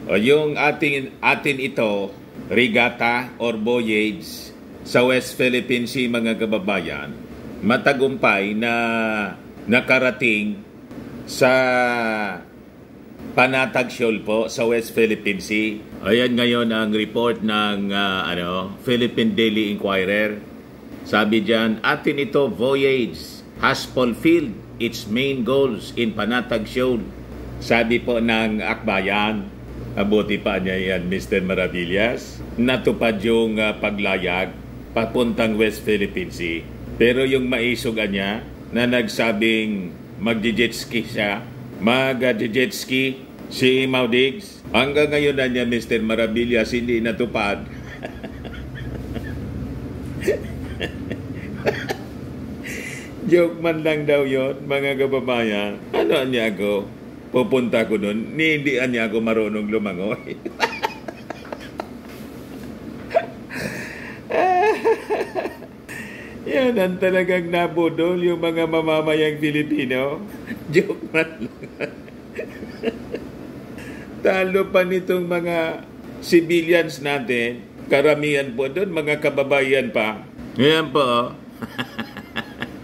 O yung atin ito, regata or voyage sa West Philippine Sea, mga kababayan, matagumpay na nakarating sa Panatag Shoal po sa West Philippine Sea. Ayan ngayon ang report ng Philippine Daily Inquirer. Sabi diyan, atin ito voyage has fulfilled its main goals in Panatag Shoal. Sabi po ng akbayan, abuti pa niya yan, Mr. Maravillas, natupad yung paglayag papuntang West Philippine Sea. Pero yung maisugan niya na nagsabing mag-jet ski siya, mag-jet ski si Maudigs, hanggang ngayon na niya, Mr. Maravillas, hindi natupad. Joke man lang daw yon, mga kababayan. Ano niya ako? Pupunta ko doon, hindi niya ako marunong lumangoy. Yan ang talagang nabudol yung mga mamamayang Pilipino. Joke man lang. Talo pa nitong mga civilians natin. Karamihan po doon, mga kababayan pa. Yan po.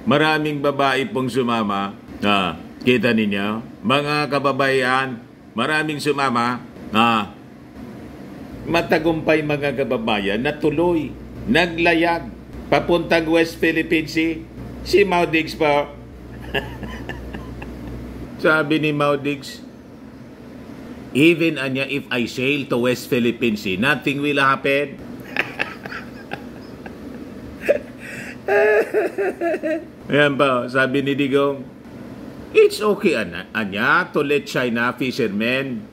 Maraming babae pong sumama. Kita ninyo? Mga kababayan, maraming sumama. Matagumpay mga kababayan na tuloy, naglayag papuntang West Philippine Sea. Si Maudigs po. Sabi ni Maudigs, even if I sail to West Philippine Sea, nothing will happen. Ayan po, sabi ni Digong, it's okay, to let China fishermen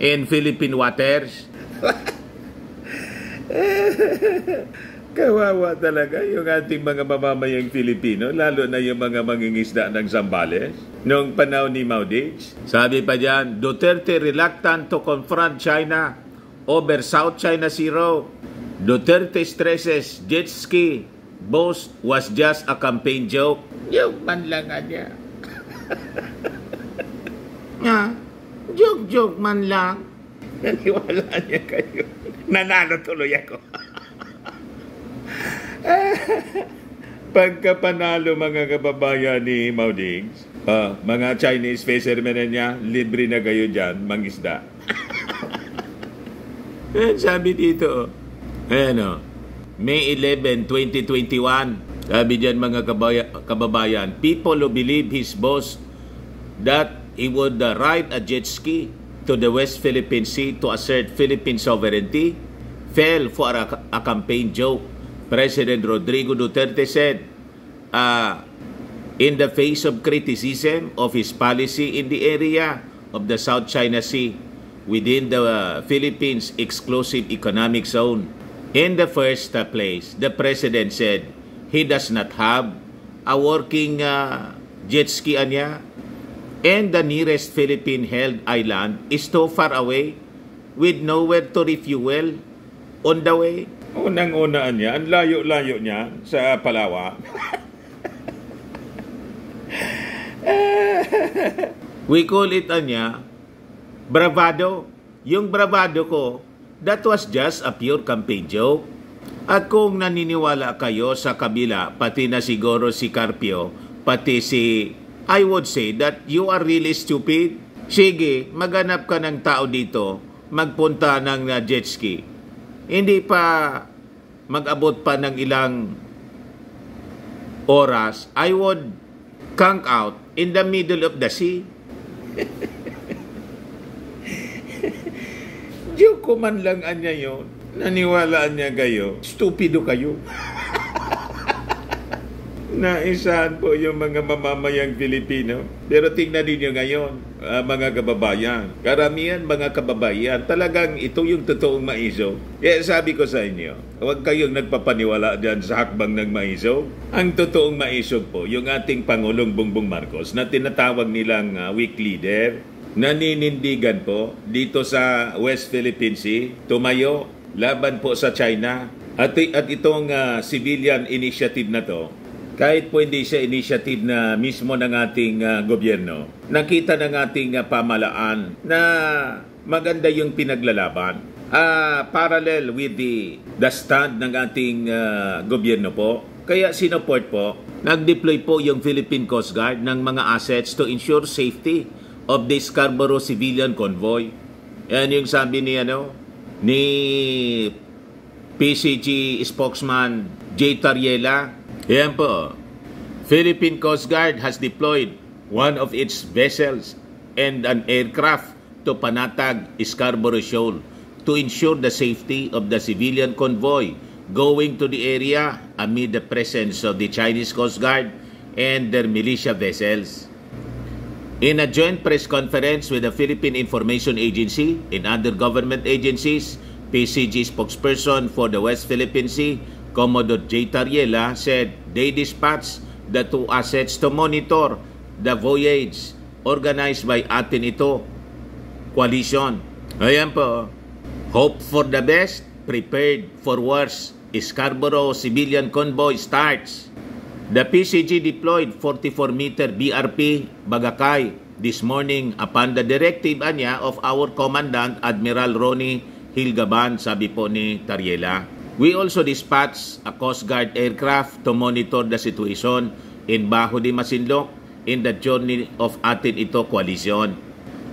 in Philippine waters. Kawawa talaga yung ating mga mamamayang Filipino, lalo na yung mga mangingisda ng Zambales. Noong panahon ni Maudigs, sabi pa diyan, Duterte reluctant to confront China over South China Sea Road. Duterte stresses jet ski boast was just a campaign joke. Yung man lang niya. Joke man lang. Naniwala niya kayo. Nanalo tuloy ako. Pagkapanalo mga kababayan ni Maudigs, mga Chinese fishermen niya, libre na kayo dyan, mangisda. Sabi dito, May 11, 2021, sabi dyan mga kababayan, people who believe his boast that he would ride a jet ski to the West Philippine Sea to assert Philippine sovereignty fell for a campaign joke. President Rodrigo Duterte said, in the face of criticism of his policy in the area of the South China Sea within the Philippines exclusive economic zone. In the first place, the President said he does not have a working jet ski niya, and the nearest Philippine-held island is too far away with nowhere to refuel on the way. Unang-unaan niya, ang layo-layo niya sa Palawan. We call it bravado. Yung bravado ko, that was just a pure campaign joke. At kung naniniwala kayo sa kabila, pati na siguro si Carpio, pati I would say that you are really stupid. Sige, maghanap ka ng tao dito, magpunta ng jet ski. Hindi pa mag-abot pa ng ilang oras, I would camp out in the middle of the sea. Joke ko man lang anya yun. Naniwalaan niya kayo. Stupido kayo. Naisahan po yung mga mamamayang Pilipino. Pero tingnan ninyo ngayon, mga kababayan. Karamihan mga kababayan, talagang ito yung totoong maiso. Kaya sabi ko sa inyo, huwag kayong nagpapaniwala dyan sa hakbang ng maiso. Ang totoong maiso po, yung ating Pangulong Bongbong Marcos na tinatawag nilang weak leader, naninindigan po dito sa West Philippine Sea, tumayo, laban po sa China. At itong civilian initiative na to, Kahit po hindi siya initiative na mismo ng ating gobyerno, nakita ng ating pamalaan na maganda yung pinaglalaban. Parallel with the stand ng ating gobyerno po. Kaya sinuport po, nag-deploy po yung Philippine Coast Guard ng mga assets to ensure safety of the Scarborough civilian convoy. Yan yung sabi ni PCG spokesman Jay Tariela. Yan po, Philippine Coast Guard has deployed one of its vessels and an aircraft to Panatag, Scarborough Shoal to ensure the safety of the civilian convoy going to the area amid the presence of the Chinese Coast Guard and their militia vessels. In a joint press conference with the Philippine Information Agency and other government agencies, PCG spokesperson for the West Philippine Sea, Commodore J. Tariela, said they dispatched the two assets to monitor the voyage organized by Atin Ito Coalition. Ayan po, hope for the best, prepared for worse. Scarborough civilian convoy starts. The PCG deployed 44-meter BRP Bagakay this morning upon the directive of our Commandant Admiral Ronnie Hilgaban, sabi po ni Tariela. We also dispatched a Coast Guard aircraft to monitor the situation in Bajo de Masinloc in the journey of Atin Ito Coalition.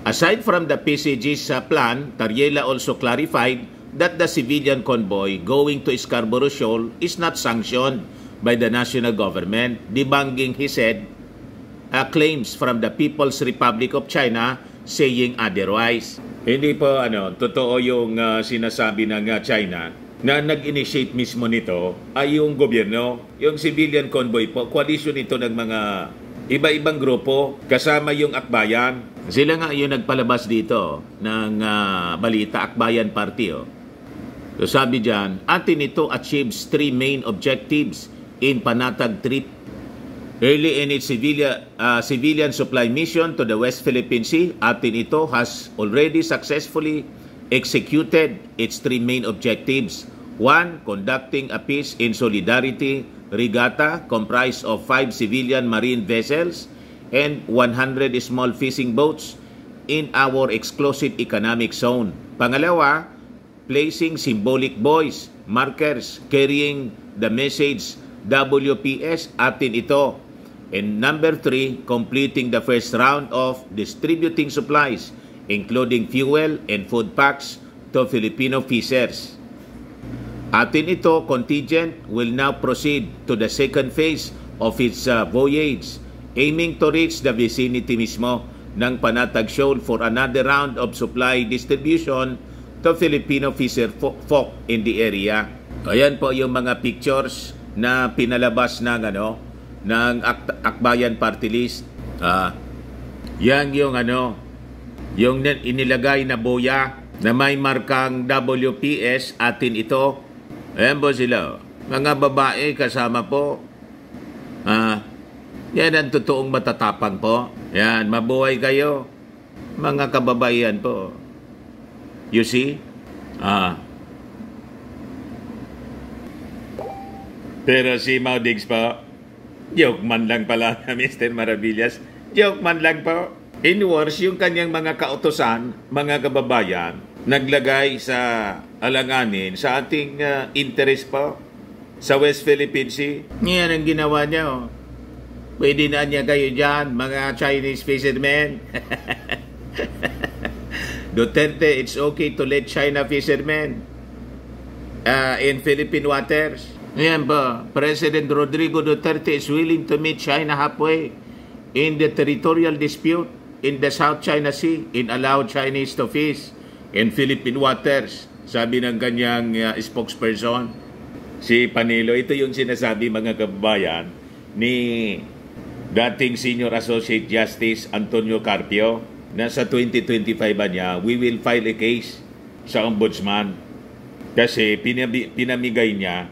Aside from the PCG's plan, Tariela also clarified that the civilian convoy going to Scarborough Shoal is not sanctioned by the national government, debunking, he said, claims from the People's Republic of China saying otherwise. Hindi po totoo yung sinasabi ng China na nag-initiate mismo nito ay yung gobyerno. Yung civilian convoy po, coalition ito ng mga iba-ibang grupo, kasama yung Akbayan. Sila nga yung nagpalabas dito ng balita, Akbayan Party. So sabi dyan, Atin Ito achieves 3 main objectives in Panatag trip. Early in its civilian supply mission to the West Philippine Sea, Atin Ito has already successfully executed its 3 main objectives. 1. Conducting a peace in solidarity regatta comprised of 5 civilian marine vessels and 100 small fishing boats in our exclusive economic zone. Pangalawa, placing symbolic buoys, markers carrying the message WPS Atin Ito. And number 3, completing the first round of distributing supplies, including fuel and food packs to Filipino fishers. Atin Ito contingent will now proceed to the second phase of its voyage, aiming to reach the vicinity mismo ng Panatag Shoal for another round of supply distribution to Filipino fisher folk in the area. Ayan po yung mga pictures na pinalabas ng ng Akbayan Party List. Yan yung yung inilagay na boya na may markang WPS Atin Ito. Ayan po sila. Mga babae kasama po. Yan ang totoong matatapang po. Yan, mabuhay kayo. Mga kababaihan po. You see? Pero si Mau Diggs po, joke man lang pala na Mr. Maravillas. Joke man lang po. In worse, yung kanyang mga kautosan, mga kababayan, naglagay sa alanganin sa ating interest po sa West Philippine Sea. Yan ang ginawa niya. Pwede na niya kayo dyan, mga Chinese fishermen. Duterte, it's okay to let China fishermen in Philippine waters. Ayan ba, President Rodrigo Duterte is willing to meet China halfway in the territorial dispute in the South China Sea and allow Chinese to fish in Philippine waters. Sabi ng kanyang spokesperson, si Panelo. Ito yung sinasabi, mga kababayan, ni dating Senior Associate Justice Antonio Carpio, na sa 2025 niya, we will file a case sa Ombudsman kasi pinamigay niya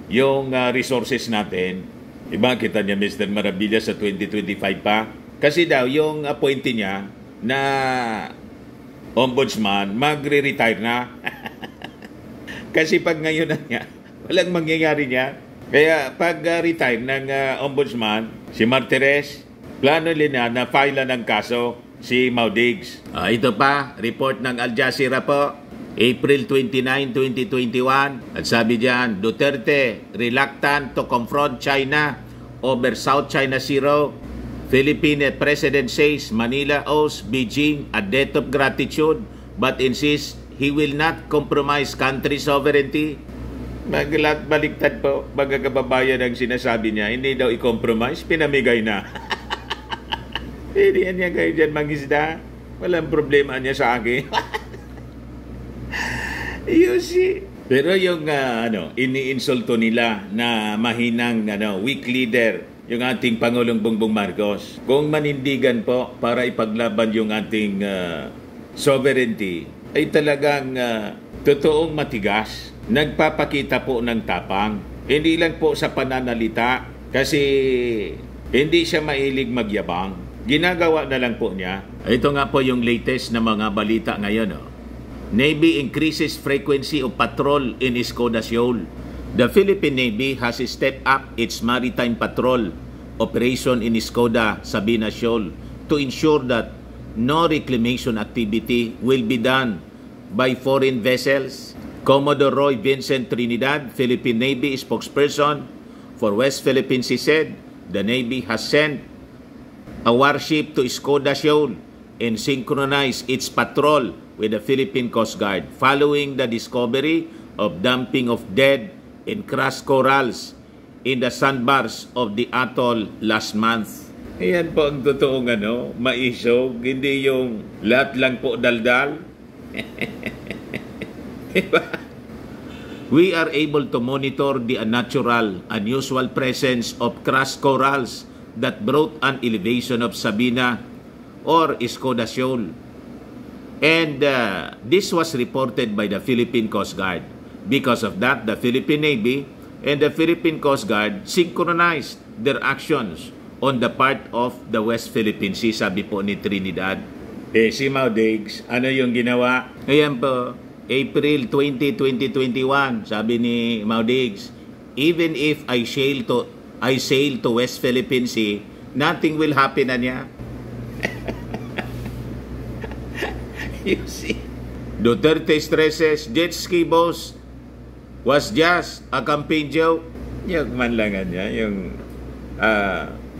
yung resources natin. Iba kita niya, Mr. Maravilla, sa 2025 pa. Kasi daw, yung appointee niya na Ombudsman, magre-retire na. Kasi pag ngayon na niya, walang mangyayari niya. Kaya pag-retire ng ombudsman, si Martires, plano nila na file ng kaso si Maudigs. Ito pa, report ng Al Jazeera po, April 29, 2021. At sabi diyan, Duterte reluctant to confront China over South China Sea. Philippine President says Manila owes Beijing a debt of gratitude but insists he will not compromise country sovereignty. Baliktad po, mga kababayan ang sinasabi niya, hindi daw i-compromise, pinamigay na. Hindi niya kayo dyan mangisda. Walang problema niya sa akin. You see? Pero yung iniinsulto nila na mahinang weak leader, yung ating Pangulong Bongbong Marcos. Kung manindigan po para ipaglaban yung ating sovereignty, ay talagang totoong matigas. Nagpapakita po ng tapang. Hindi lang po sa pananalita kasi hindi siya mailig magyabang. Ginagawa na lang po niya. Ito nga po yung latest na mga balita ngayon. Navy increases frequency of patrol in Escoda Shoal. The Philippine Navy has stepped up its maritime patrol operation in Escoda, Sabina Shoal to ensure that no reclamation activity will be done by foreign vessels. Commodore Roy Vincent Trinidad, Philippine Navy spokesperson for West Philippines, he said the Navy has sent a warship to Escoda Shoal and synchronized its patrol with the Philippine Coast Guard following the discovery of dumping of dead and crushed corals in the sandbars of the atoll last month. Ayan po ang totoong maisog, hindi yung lahat lang po daldal. We are able to monitor the unnatural, unusual presence of crushed corals that brought an elevation of Sabina or Escoda Shoal. And this was reported by the Philippine Coast Guard. Because of that, the Philippine Navy and the Philippine Coast Guard synchronized their actions on the part of the West Philippine Sea, sabi po ni Trinidad. Si Maudigs, ano yung ginawa? Ayan po, April 20, 2021, sabi ni Maudigs, even if I sail to West Philippine Sea, nothing will happen na niya. You see? Duterte stresses jet ski boss was just a campaign joke. Yung manlangan niya, yung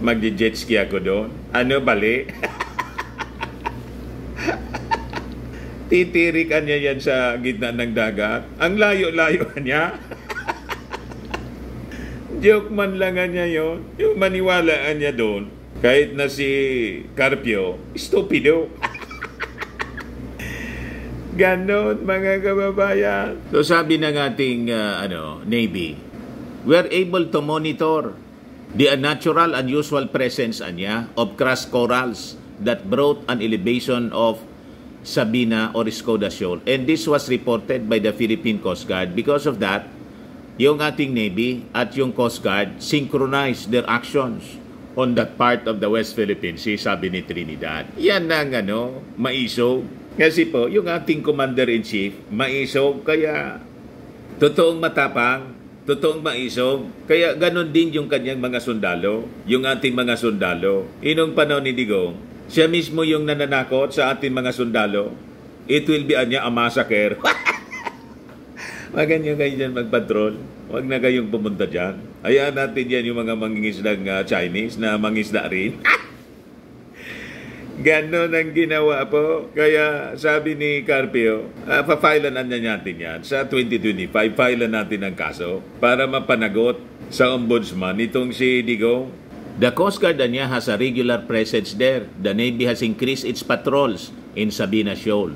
mag-jet ski ako doon. Ano bali? Titirikan niya yan sa gitna ng dagat. Ang layo-layo niya. Joke man lang niya yun. Yung maniwalaan niya doon, kahit na si Carpio, stupido. Ganon, mga kababayan. So sabi ng ating Navy, we are able to monitor the unnatural, unusual presence of crushed corals that brought an elevation of Sabina or Escoda Shoal. And this was reported by the Philippine Coast Guard. Because of that, yung ating Navy at yung Coast Guard synchronized their actions on that part of the West Philippine Sea, sabi ni Trinidad. Yan ang maisog. Kasi po, yung ating Commander-in-Chief, maisog, kaya totoong matapang, totoong maisog, kaya ganon din yung kanyang mga sundalo, yung ating mga sundalo. Inong panahon ni Digong, siya mismo yung nananakot sa ating mga sundalo. It will be a massacre. Wag nyo kayo dyan magpatrol. Wag na kayong pumunta dyan. Hayaan natin yan yung mga mangingisdang Chinese na mangisda rin. Ganon ang ginawa po. Kaya sabi ni Carpio, pa-filean natin yan. Sa 2025, filean natin ang kaso para mapanagot sa ombudsman itong si Digong. The Coast Guard has a regular presence there. The Navy has increased its patrols in Sabina Shoal.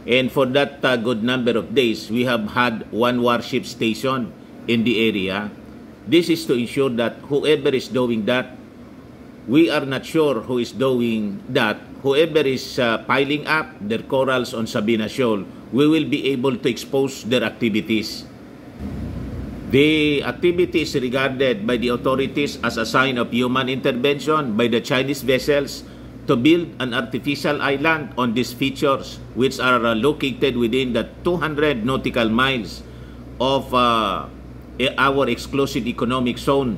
And for that good number of days, we have had one warship station in the area. This is to ensure that whoever is doing that, we are not sure who is doing that. Whoever is piling up their corals on Sabina Shoal, we will be able to expose their activities. The activity is regarded by the authorities as a sign of human intervention by the Chinese vessels to build an artificial island on these features, which are located within the 200 nautical miles of our exclusive economic zone.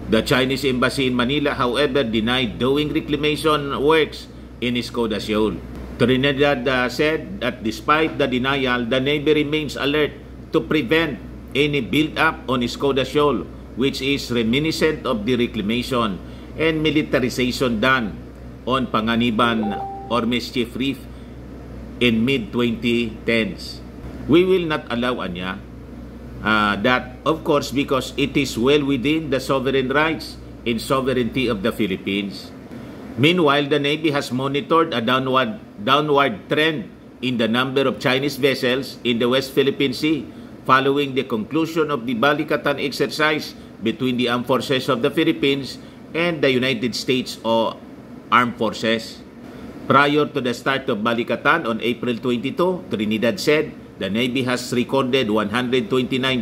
The Chinese embassy in Manila, however, denied doing reclamation works in Escoda Shoal. Trinidad said that despite the denial, the Navy remains alert to prevent any build-up on Escoda Shoal, which is reminiscent of the reclamation and militarization done on Panganiban or Mischief Reef in mid-2010s. We will not allow that, of course, because it is well within the sovereign rights and sovereignty of the Philippines. Meanwhile, the Navy has monitored a downward trend in the number of Chinese vessels in the West Philippine Sea following the conclusion of the Balikatan exercise between the Armed Forces of the Philippines and the United States or Armed Forces. Prior to the start of Balikatan on April 22, Trinidad said the Navy has recorded 129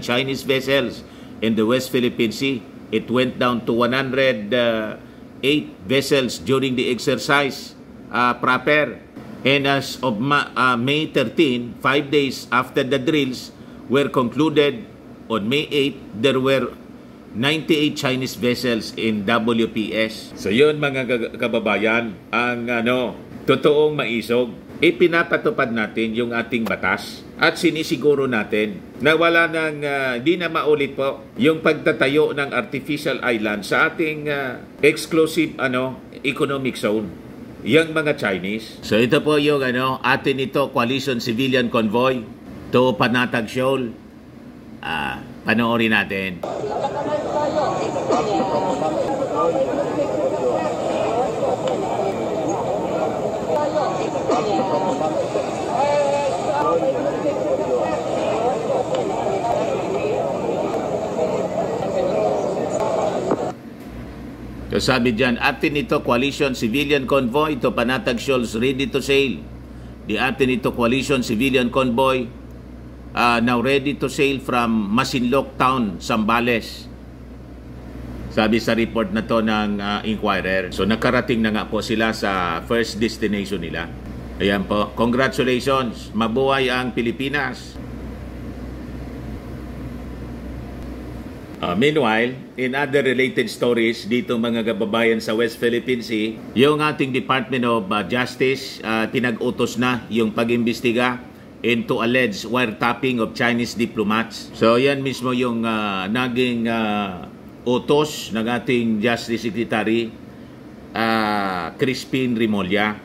Chinese vessels in the West Philippine Sea. It went down to 108 vessels during the exercise proper. And as of May 13, 5 days after the drills were concluded, on May 8, there were 98 Chinese vessels in WPS. So yun mga kababayan, ang totoong maisog. Ipinapatupad natin yung ating batas at sinisiguro natin na wala nang di na maulit po yung pagtatayo ng artificial island sa ating exclusive economic zone, yung mga Chinese. So ito po yung atin ito coalition civilian convoy to Panatag Shoal. Panoorin natin. So sabi dyan, atin ito coalition civilian convoy to Panatag Shoals ready to sail. The atin ito coalition civilian convoy now ready to sail from Masinloc Town, Zambales. Sabi sa report na to ng Inquirer. So nakarating na nga po sila sa first destination nila. Ayan po, congratulations, mabuhay ang Pilipinas. Meanwhile, in other related stories dito mga kababayan sa West Philippine Sea, yung ating Department of Justice pinag-utos na yung pag-imbestiga into alleged wiretapping of Chinese diplomats. So yan mismo yung naging utos ng ating Justice Secretary Crispin Remulla.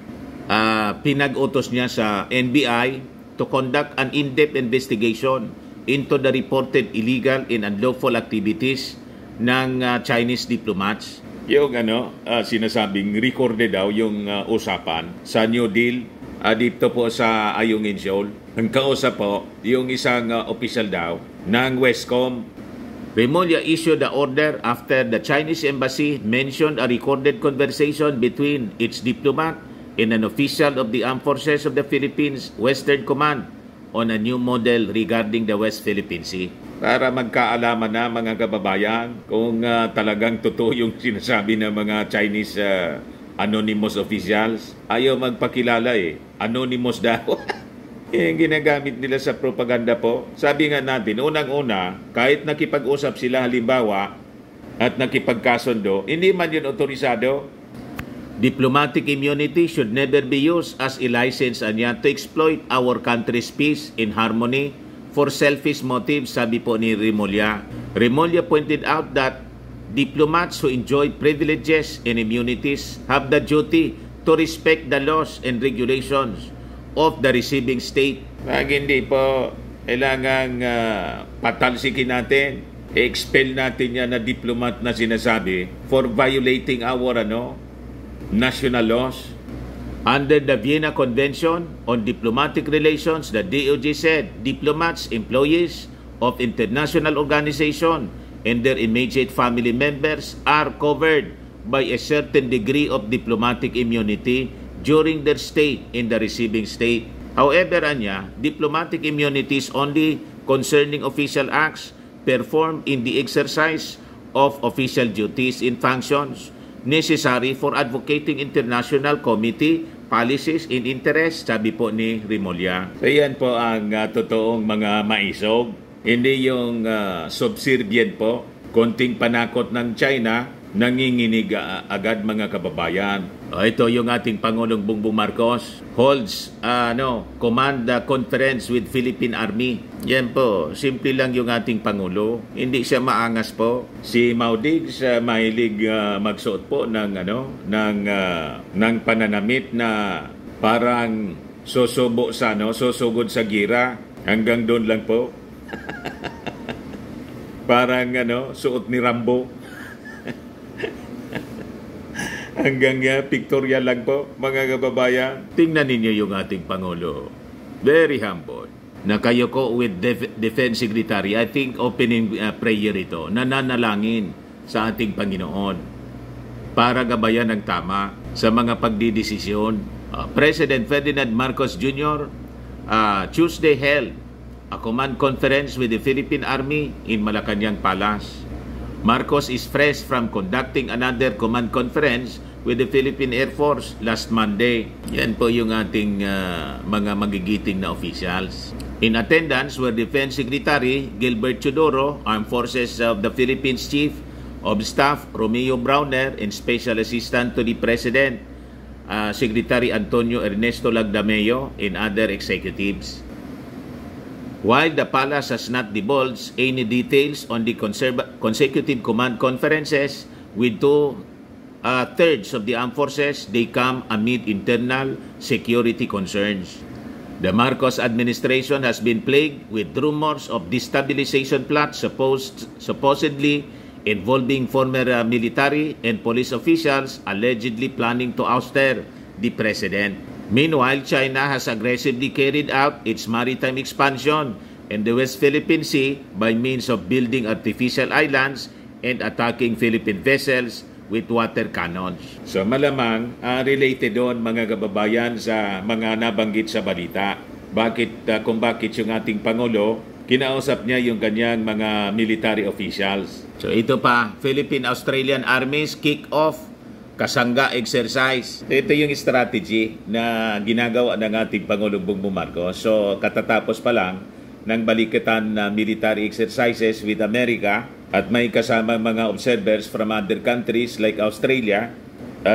Pinag-utos niya sa NBI to conduct an in-depth investigation into the reported illegal and unlawful activities ng Chinese diplomats. Yung sinasabing recorded daw yung usapan sa New Deal dito po sa Ayungin Shoal. Ang kausap po yung isang official daw ng Westcom. Remulla issued the order after the Chinese embassy mentioned a recorded conversation between its diplomat and an official of the Armed Forces of the Philippines Western Command on a new model regarding the West Philippine Sea. Para magkaalaman na mga kababayan kung talagang totoo yung sinasabi ng mga Chinese anonymous officials. Ayaw magpakilala anonymous daw. Yung ginagamit nila sa propaganda po. Sabi nga natin, unang-una, kahit nakipag-usap sila halimbawa at nakipagkasundo, hindi man yun otorisado. Diplomatic immunity should never be used as a license to exploit our country's peace and harmony for selfish motives, sabi po ni Remulla. Remulla pointed out that diplomats who enjoy privileges and immunities have the duty to respect the laws and regulations of the receiving state. Hindi po kailangang patalsikin natin, expel natin yan na diplomat na sinasabi for violating our national laws. Under the Vienna Convention on Diplomatic Relations, the DOJ said diplomats, employees of international organizations, and their immediate family members are covered by a certain degree of diplomatic immunity during their stay in the receiving state. However, diplomatic immunity is only concerning official acts performed in the exercise of official duties and functions necessary for advocating international committee policies in interest, sabi po ni Remulla. So yan po ang totoong mga maisog. Hindi yung subservient po, konting panakot ng China, nanginginig agad mga kababayan. Ito yung ating Pangulong Bongbong Marcos holds command conference with Philippine Army. Yan po, simple lang yung ating Pangulo. Hindi siya maangas po. Si Maudigs mahilig magsuot po ng ng pananamit na parang susugod sa gira. Hanggang doon lang po. Parang suot ni Rambo. Hanggang pictorial lang po, mga kababayan. Tingnan ninyo yung ating Pangulo. Very humble. Na kayo ko with Defense Secretary, I think opening prayer ito, nananalangin sa ating Panginoon para gabayan ng tama sa mga pagdidesisyon. President Ferdinand Marcos Jr. Tuesday held a command conference with the Philippine Army in Malacanang Palace. Marcos is fresh from conducting another command conference with the Philippine Air Force last Monday. Yan po yung ating mga magigiting na officials. In attendance were Defense Secretary Gilbert Chodoro, Armed Forces of the Philippines Chief of Staff Romeo Browner, and Special Assistant to the President, Secretary Antonio Ernesto Lagdameo, and other executives. While the palace has not divulged any details on the consecutive command conferences with two-thirds of the armed forces, they come amid internal security concerns. The Marcos administration has been plagued with rumors of destabilization plots supposedly involving former military and police officials allegedly planning to ouster the president. Meanwhile, China has aggressively carried out its maritime expansion in the West Philippine Sea by means of building artificial islands and attacking Philippine vessels with water cannons. So malamang related doon mga kababayan sa mga nabanggit sa balita. Kung bakit yung ating Pangulo, kinausap niya yung kanyang mga military officials. So ito pa, Philippine-Australian armies kick off kasangga exercise. Ito yung strategy na ginagawa ng ating Pangulong Bongbong Marcos. So katatapos pa lang ng balikitan na military exercises with America at may kasama mga observers from other countries like Australia,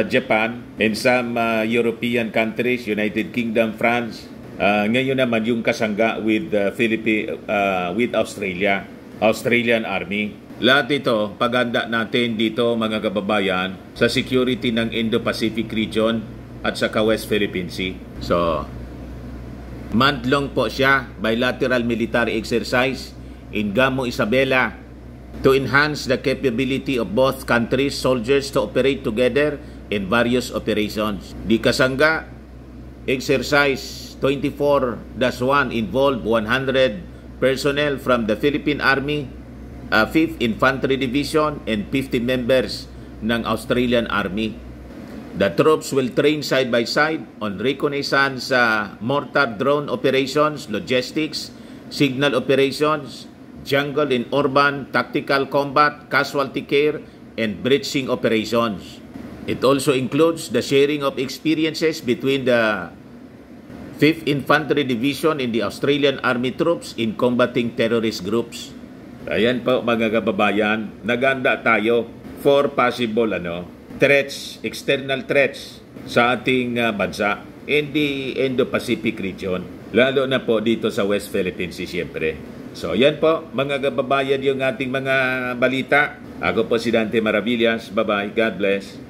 Japan, and some European countries, United Kingdom, France. Ngayon naman yung kasangga with Australian Army. Lahat ito, paganda natin dito mga kababayan sa security ng Indo-Pacific region at sa West Philippine Sea. So, month-long po siya, bilateral military exercise in Gamo, Isabela to enhance the capability of both countries' soldiers to operate together in various operations. Di kasangga exercise 24-1 involved 100 personnel from the Philippine Army, 5th Infantry Division, and 50 members ng Australian Army. The troops will train side by side on reconnaissance, mortar drone operations, logistics, signal operations, jungle and urban tactical combat, casualty care, and breaching operations. It also includes the sharing of experiences between the 5th Infantry Division and the Australian Army troops in combating terrorist groups. Ayan po mga kababayan, naganda tayo for possible threats, external threats sa ating bansa in the Indo-Pacific region, lalo na po dito sa West Philippine Sea siyempre. So yan po mga kababayan yung ating mga balita. Ako po si Dante Maravillas. Bye-bye. God bless.